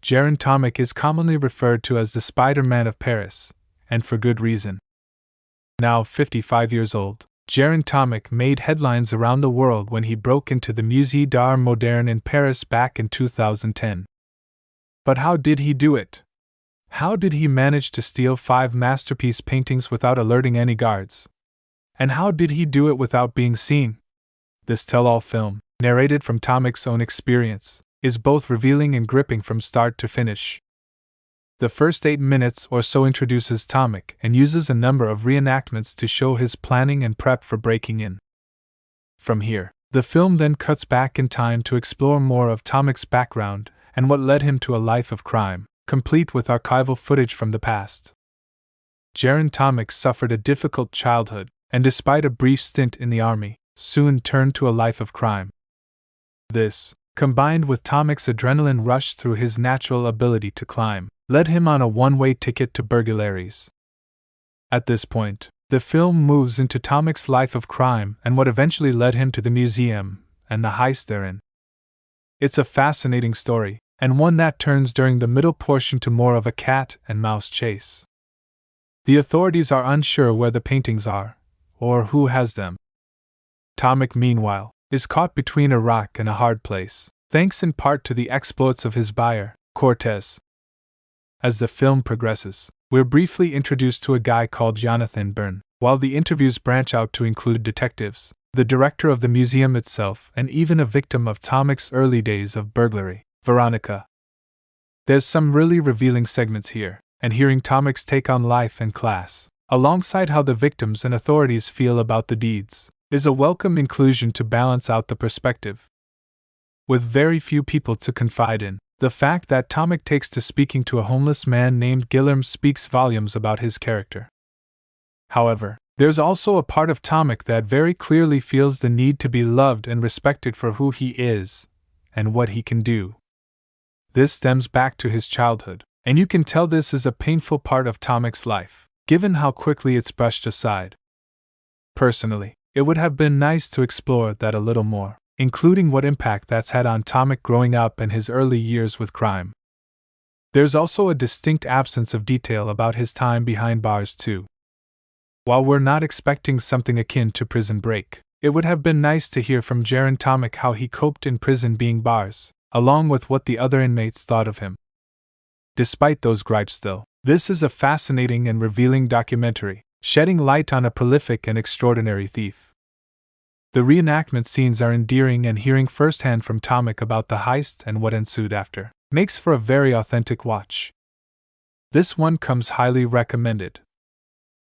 Vjeran Tomic is commonly referred to as the Spider-Man of Paris, and for good reason. Now 55 years old, Vjeran Tomic made headlines around the world when he broke into the Musée d'Art Moderne in Paris back in 2010. But how did he do it? How did he manage to steal 5 masterpiece paintings without alerting any guards? And how did he do it without being seen? This tell-all film, narrated from Tomic's own experience, is both revealing and gripping from start to finish. The first 8 minutes or so introduces Tomic and uses a number of reenactments to show his planning and prep for breaking in. From here, the film then cuts back in time to explore more of Tomic's background and what led him to a life of crime, complete with archival footage from the past. Vjeran Tomic suffered a difficult childhood, and despite a brief stint in the army, soon turned to a life of crime. This, combined with Tomic's adrenaline rush through his natural ability to climb, led him on a one-way ticket to burglaries. At this point, the film moves into Tomic's life of crime and what eventually led him to the museum, and the heist therein. It's a fascinating story, and one that turns during the middle portion to more of a cat-and-mouse chase. The authorities are unsure where the paintings are, or who has them. Tomic, meanwhile, is caught between a rock and a hard place, thanks in part to the exploits of his buyer, Cortez. As the film progresses, we're briefly introduced to a guy called Jonathan Byrne, while the interviews branch out to include detectives, the director of the museum itself, and even a victim of Tomic's early days of burglary, Veronica. There's some really revealing segments here, and hearing Tomic's take on life and class, alongside how the victims and authorities feel about the deeds, is a welcome inclusion to balance out the perspective. With very few people to confide in, the fact that Tomic takes to speaking to a homeless man named Guillermo speaks volumes about his character. However, there's also a part of Tomic that very clearly feels the need to be loved and respected for who he is, and what he can do. This stems back to his childhood, and you can tell this is a painful part of Tomic's life, given how quickly it's brushed aside. Personally, it would have been nice to explore that a little more, including what impact that's had on Tomic growing up and his early years with crime. There's also a distinct absence of detail about his time behind bars too. While we're not expecting something akin to Prison Break, it would have been nice to hear from Vjeran Tomic how he coped in prison being bars, along with what the other inmates thought of him. Despite those gripes though, this is a fascinating and revealing documentary, shedding light on a prolific and extraordinary thief. The reenactment scenes are endearing, and hearing firsthand from Tomic about the heist and what ensued after makes for a very authentic watch. This one comes highly recommended.